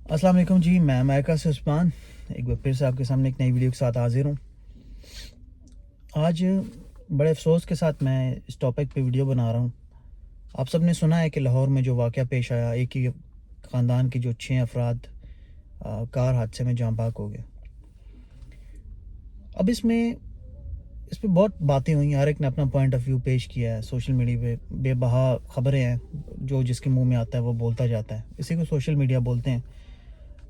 अस्सलाम वालेकुम जी, मैं अमेरिका से उस्मान एक बार फिर से आपके सामने एक नई वीडियो के साथ हाजिर हूँ। आज बड़े अफसोस के साथ मैं इस टॉपिक पे वीडियो बना रहा हूँ। आप सब ने सुना है कि लाहौर में जो वाक़या पेश आया, एक ही ख़ानदान के जो 6 अफराद कार हादसे में जाँ बहक हो गए। अब इस पे बहुत बातें हुई, हर एक ने अपना पॉइंट ऑफ व्यू पेश किया है। सोशल मीडिया पे बेबहा ख़बरें हैं, जो जिसके मुंह में आता है वो बोलता जाता है, इसी को सोशल मीडिया बोलते हैं।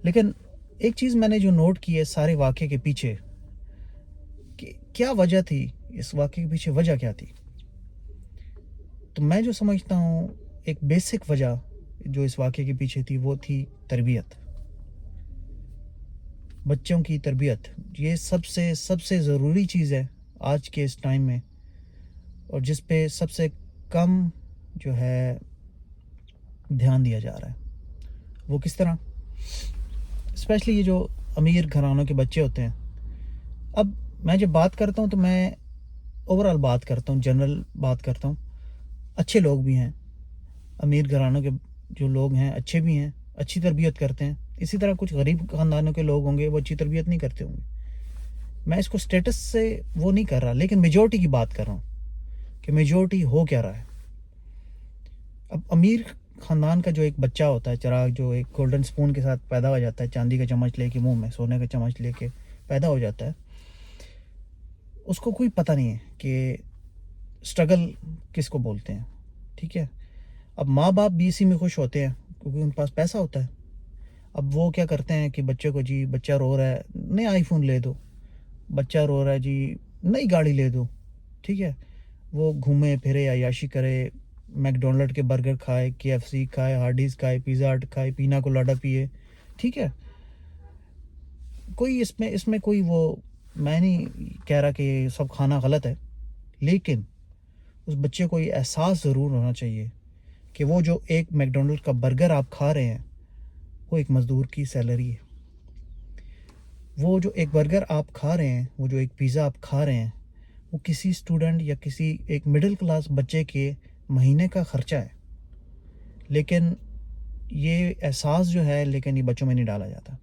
लेकिन एक चीज़ मैंने जो नोट की है सारे वाक़े के पीछे, कि क्या वजह थी, इस वाक़े के पीछे वजह क्या थी। तो मैं जो समझता हूँ, एक बेसिक वजह जो इस वाक़े के पीछे थी वो थी तरबियत, बच्चों की तरबियत। ये सबसे ज़रूरी चीज़ है आज के इस टाइम में, और जिस पे सबसे कम जो है ध्यान दिया जा रहा है। वो किस तरह? स्पेशली ये जो अमीर घरानों के बच्चे होते हैं। अब मैं जब बात करता हूँ तो मैं ओवरऑल बात करता हूँ, जनरल बात करता हूँ। अच्छे लोग भी हैं, अमीर घरानों के जो लोग हैं अच्छे भी हैं, अच्छी तरबियत करते हैं। इसी तरह कुछ गरीब ख़ानदानों के लोग होंगे, वो अच्छी तरबियत नहीं करते होंगे। मैं इसको स्टेटस से वो नहीं कर रहा, लेकिन मेजॉरिटी की बात कर रहा हूँ कि मेजॉरिटी हो क्या रहा है। अब अमीर ख़ानदान का जो एक बच्चा होता है चिराग, जो एक गोल्डन स्पून के साथ पैदा हो जाता है, चांदी का चम्मच लेके मुंह में, सोने का चम्मच लेके पैदा हो जाता है, उसको कोई पता नहीं है कि स्ट्रगल किसको बोलते हैं। ठीक है, अब माँ बाप भी इसी में खुश होते हैं क्योंकि उनके पास पैसा होता है। अब वो क्या करते हैं कि बच्चे को, जी बच्चा रो रहा है, नई आईफोन ले दो, बच्चा रो रहा है जी नई गाड़ी ले दो। ठीक है, वो घूमे फिरे, अय्याशी करे, मैकडोनल्ड के बर्गर खाए, KFC खाए, हार्डीज खाए, पिज़्ज़ा हट खाए, पीना कोलाडा पिए। ठीक है, कोई इसमें कोई वो, मैं नहीं कह रहा कि सब खाना गलत है, लेकिन उस बच्चे को ये एहसास ज़रूर होना चाहिए कि वो जो एक मैकडोनल्ड का बर्गर आप खा रहे हैं वो एक मज़दूर की सैलरी है। वो जो एक बर्गर आप खा रहे हैं, वो जो एक पिज़्ज़ा आप खा रहे हैं, वो किसी स्टूडेंट या किसी एक मिडिल क्लास बच्चे के महीने का ख़र्चा है। लेकिन ये एहसास जो है, लेकिन ये बच्चों में नहीं डाला जाता।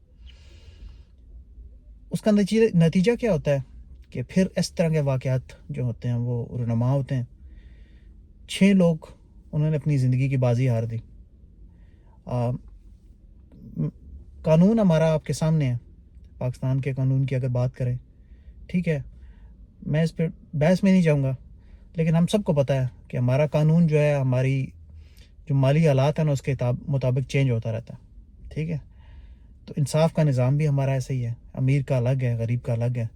उसका नतीजा क्या होता है कि फिर इस तरह के वाक़यात जो होते हैं वो रुनमा होते हैं। 6 लोग, उन्होंने अपनी ज़िंदगी की बाजी हार दी। कानून हमारा आपके सामने है, पाकिस्तान के कानून की अगर बात करें, ठीक है, मैं इस पर बहस में नहीं जाऊंगा, लेकिन हम सबको पता है कि हमारा कानून जो है, हमारी जो माली हालात है ना, उसके मुताबिक चेंज होता रहता है। ठीक है, तो इंसाफ का निज़ाम भी हमारा ऐसा ही है, अमीर का अलग है, गरीब का अलग है।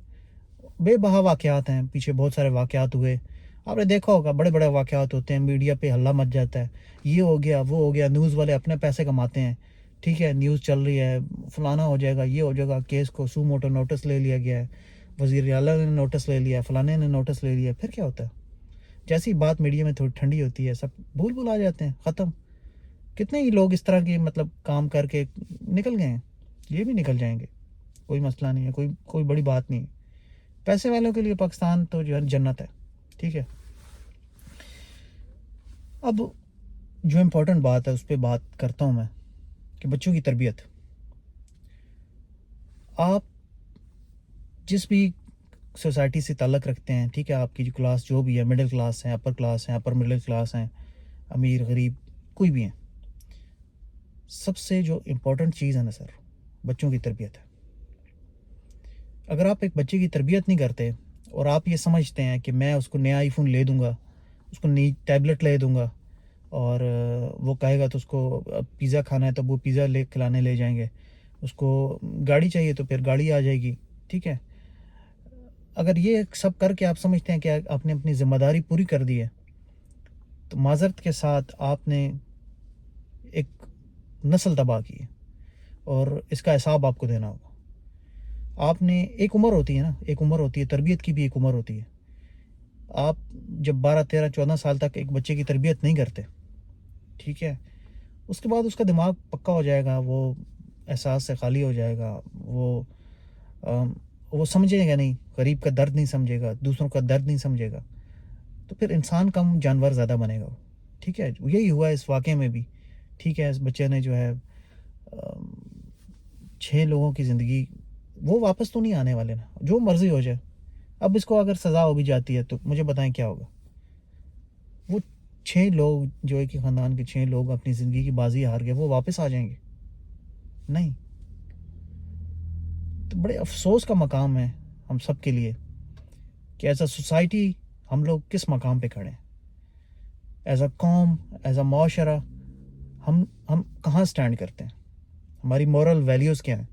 बेबहा वाक़यात हैं, पीछे बहुत सारे वाक़यात हुए, आपने देखा होगा, बड़े बड़े वाक़यात होते हैं, मीडिया पे हल्ला मच जाता है, ये हो गया वो हो गया, न्यूज़ वाले अपने पैसे कमाते हैं। ठीक है, न्यूज़ चल रही है, फलाना हो जाएगा, ये हो जाएगा, केस को सू मोटो नोटिस ले लिया गया है, वज़ीर आला ने नोटिस ले लिया, फलाने ने नोटिस ले लिया। फिर क्या होता है, जैसी बात मीडिया में थोड़ी ठंडी होती है, सब भूल आ जाते हैं, ख़त्म। कितने ही लोग इस तरह के मतलब काम करके निकल गए हैं, ये भी निकल जाएंगे, कोई मसला नहीं है, कोई बड़ी बात नहीं है। पैसे वालों के लिए पाकिस्तान तो जो है जन्नत है। ठीक है, अब जो इम्पोर्टेंट बात है उस पर बात करता हूँ मैं, कि बच्चों की तरबियत। आप जिस भी सोसाइटी से ताल्लुक़ रखते हैं, ठीक है, आपकी जो क्लास जो भी है, मिडिल क्लास है, अपर मिडिल क्लास हैं, अमीर गरीब कोई भी हैं, सबसे जो इम्पोर्टेंट चीज़ है ना सर, बच्चों की तरबियत है। अगर आप एक बच्चे की तरबियत नहीं करते और आप ये समझते हैं कि मैं उसको नया आईफोन ले दूँगा, उसको नई टैबलेट ले दूँगा, और वो कहेगा तो उसको पिज़्ज़ा खाना है तो वो पिज़्ज़ा खिलाने ले जाएंगे, उसको गाड़ी चाहिए तो फिर गाड़ी आ जाएगी। ठीक है, अगर ये सब करके आप समझते हैं कि आपने अपनी ज़िम्मेदारी पूरी कर दी है, तो माज़रत के साथ आपने एक नस्ल तबाह की है, और इसका हिसाब आपको देना होगा। आपने, एक उम्र होती है ना, एक उम्र होती है, तरबियत की भी एक उम्र होती है। आप जब 12, 13, 14 साल तक एक बच्चे की तरबियत नहीं करते, ठीक है, उसके बाद उसका दिमाग पक्का हो जाएगा, वो एहसास से खाली हो जाएगा, वो समझेगा नहीं, गरीब का दर्द नहीं समझेगा, दूसरों का दर्द नहीं समझेगा, तो फिर इंसान कम जानवर ज़्यादा बनेगा वो। ठीक है, यही हुआ इस वाक़े में भी। ठीक है, इस बच्चे ने जो है 6 لوگوں کی زندگی وہ واپس تو نہیں آنے والے نا, جو مرضی ہو جائے. اب اس کو اگر سزا ہو بھی جاتی ہے تو مجھے بتائیں کیا ہوگا. وہ 6 لوگ جو ایک ہی خاندان کے 6 لوگ اپنی زندگی کی بازی ہار گئے, وہ واپس آ جائیں گے؟ نہیں. تو بڑے افسوس کا مقام ہے ہم سب کے لیے کہ ایز اے سوسائٹی ہم لوگ کس مقام پہ کھڑے ہیں, ایز اے قوم, ایز اے معاشرہ ہم کہاں سٹینڈ کرتے ہیں, ہماری مورل ویلیوز کیا ہیں,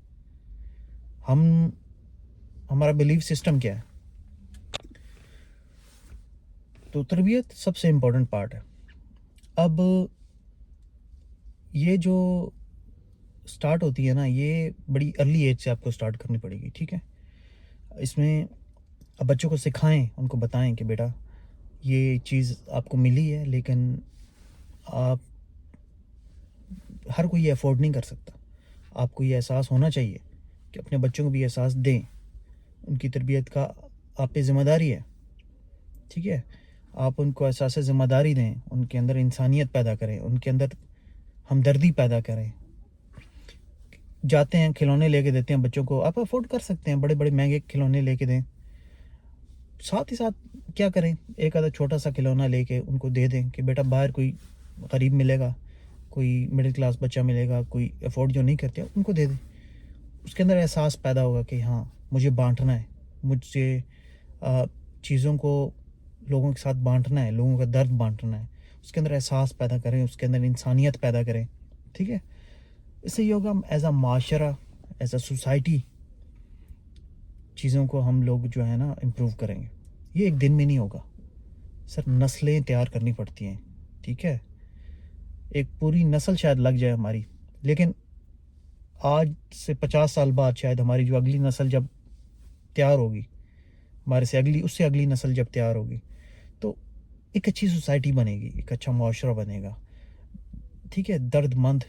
ہمارا بلیف سسٹم کیا ہے. تو تربیت سب سے امپورٹنٹ پارٹ ہے. اب یہ جو سٹارٹ ہوتی ہے نا, یہ بڑی ارلی ایج سے آپ کو سٹارٹ کرنی پڑے گی, ٹھیک ہے. اس میں اب بچوں کو سکھائیں, ان کو بتائیں کہ بیٹا یہ چیز آپ کو ملی ہے, لیکن آپ ہر کوئی یہ افورڈ نہیں کر سکتا. آپ کو یہ احساس ہونا چاہیے کہ اپنے بچوں کو بھی احساس دیں, ان کی تربیت کا آپ پہ ذمہ داری ہے, ٹھیک ہے. آپ ان کو احساس ذمہ داری دیں, ان کے اندر انسانیت پیدا کریں, ان کے اندر ہمدردی پیدا کریں. جاتے ہیں کھلونے لے کے دیتے ہیں بچوں کو, آپ افورڈ کر سکتے ہیں, بڑے بڑے مہنگے کھلونے لے کے دیں. ساتھ ہی ساتھ کیا کریں, ایک آدھا چھوٹا سا کھلونا لے کے ان کو دے دیں کہ بیٹا باہر کوئی غریب ملے گا, کوئی مڈل کلاس بچہ ملے گا, کوئی افورڈ جو نہیں کرتے ان کو دے دیں. اس کے اندر احساس پیدا ہوگا کہ ہاں مجھے بانٹنا ہے, مجھ سے چیزوں کو لوگوں کے ساتھ بانٹنا ہے, لوگوں کا درد بانٹنا ہے. اس کے اندر احساس پیدا کریں, اس کے اندر انسانیت پیدا کریں, ٹھیک ہے. اس سے یہ ہوگا ہم ایز اے معاشرہ, ایز اے سوسائٹی چیزوں کو ہم لوگ جو ہے نا امپروو کریں گے. یہ ایک دن میں نہیں ہوگا سر, نسلیں تیار کرنی پڑتی ہیں, ٹھیک ہے. ایک پوری نسل شاید لگ جائے ہماری, لیکن آج سے 50 سال بعد شاید ہماری جو اگلی نسل جب تیار ہوگی, ہمارے سے اس سے اگلی نسل جب تیار ہوگی, تو ایک اچھی سوسائٹی بنے گی, ایک اچھا معاشرہ بنے گا, ٹھیک ہے. درد مند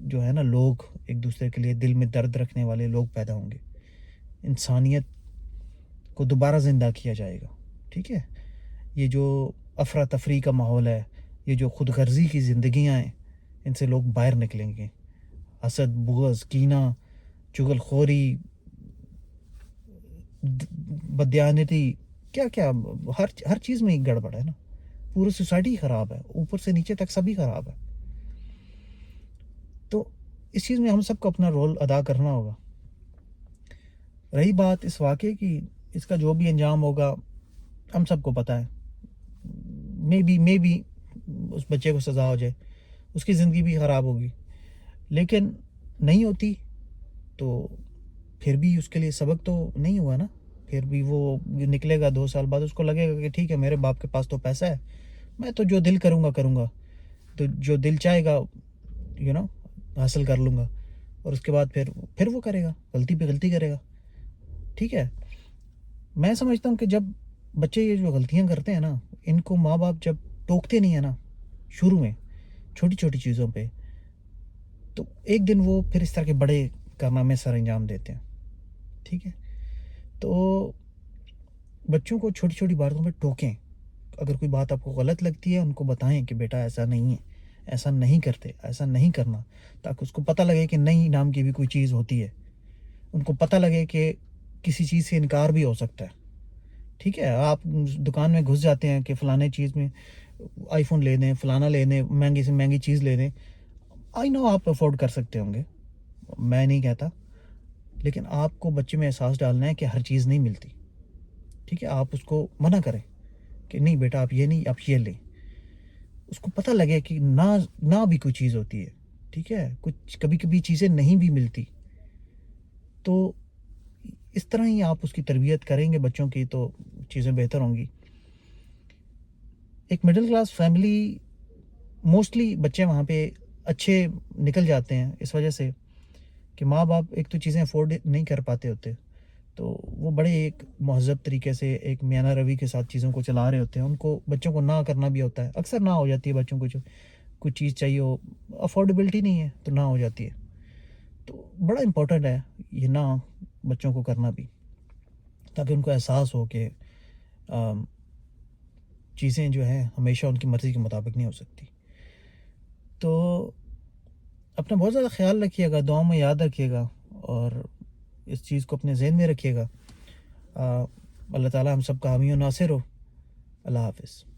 جو ہے نا لوگ, ایک دوسرے کے لیے دل میں درد رکھنے والے لوگ پیدا ہوں گے. انسانیت کو دوبارہ زندہ کیا جائے گا, ٹھیک ہے. یہ جو افراتفری کا ماحول ہے, یہ جو خود غرضی کی زندگیاں ہیں, ان سے لوگ باہر نکلیں گے. حسد, بغض, کینہ, چغل خوری, بدیانتی, کیا کیا ہر چیز میں ایک گڑبڑ ہے نا. پوری سوسائٹی خراب ہے, اوپر سے نیچے تک سبھی خراب ہے. تو اس چیز میں ہم سب کو اپنا رول ادا کرنا ہوگا. رہی بات اس واقعے کی, اس کا جو بھی انجام ہوگا ہم سب کو پتہ ہے. مے بی اس بچے کو سزا ہو جائے, اس کی زندگی بھی خراب ہوگی, لیکن نہیں ہوتی تو پھر بھی اس کے لیے سبق تو نہیں ہوا نا. پھر بھی وہ نکلے گا 2 سال بعد, اس کو لگے گا کہ ٹھیک ہے میرے باپ کے پاس تو پیسہ ہے, میں تو جو دل کروں گا, تو جو دل چاہے گا حاصل کر لوں گا. اور اس کے بعد پھر وہ کرے گا, غلطی پہ غلطی کرے گا, ٹھیک ہے. میں سمجھتا ہوں کہ جب بچے یہ جو غلطیاں کرتے ہیں نا, ان کو ماں باپ جب ٹوکتے نہیں ہیں نا شروع میں چھوٹی چھوٹی چیزوں پہ, تو ایک دن وہ پھر اس طرح کے بڑے کارنامے سر انجام دیتے ہیں, ٹھیک ہے. تو بچوں کو چھوٹی چھوٹی باتوں پہ ٹوکیں. اگر کوئی بات آپ کو غلط لگتی ہے, ان کو بتائیں کہ بیٹا ایسا نہیں ہے, ایسا نہیں کرتے, ایسا نہیں کرنا, تاکہ اس کو پتہ لگے کہ نہیں نام کی بھی کوئی چیز ہوتی ہے. ان کو پتہ لگے کہ کسی چیز سے انکار بھی ہو سکتا ہے, ٹھیک ہے. آپ دکان میں گھس جاتے ہیں کہ فلانے چیز میں آئی فون لے دیں, فلانا لے دیں, مہنگی سے مہنگی چیز لے دیں. آئی نو آپ افورڈ کر سکتے ہوں گے, میں نہیں کہتا, لیکن آپ کو بچے میں احساس ڈالنا ہے کہ ہر چیز نہیں ملتی, ٹھیک ہے. آپ اس کو منع کریں کہ نہیں بیٹا آپ یہ نہیں, آپ یہ لیں. اس کو پتہ لگے کہ نہ بھی کوئی چیز ہوتی ہے, ٹھیک ہے. کچھ کبھی کبھی چیزیں نہیں بھی ملتی. تو اس طرح ہی آپ اس کی تربیت کریں گے بچوں کی, تو چیزیں بہتر ہوں گی. ایک مڈل کلاس فیملی موسٹلی بچے وہاں پہ اچھے نکل جاتے ہیں اس وجہ سے کہ ماں باپ ایک تو چیزیں افورڈ نہیں کر پاتے ہوتے, تو وہ بڑے ایک مہذب طریقے سے ایک میانہ روی کے ساتھ چیزوں کو چلا رہے ہوتے ہیں. ان کو بچوں کو نہ کرنا بھی ہوتا ہے, اکثر نہ ہو جاتی ہے بچوں کو, جو کچھ چیز چاہیے ہو, افورڈیبلٹی نہیں ہے تو نہ ہو جاتی ہے. تو بڑا امپورٹنٹ ہے یہ نہ بچوں کو کرنا بھی, تاکہ ان کو احساس ہو کہ چیزیں جو ہیں ہمیشہ ان کی مرضی کے مطابق نہیں ہو سکتی. تو اپنا بہت زیادہ خیال رکھیے گا, دعاؤں میں یاد رکھیے گا, اور اس چیز کو اپنے ذہن میں رکھیے گا. اللہ تعالیٰ ہم سب کا حامی و ناصر ہو. اللہ حافظ.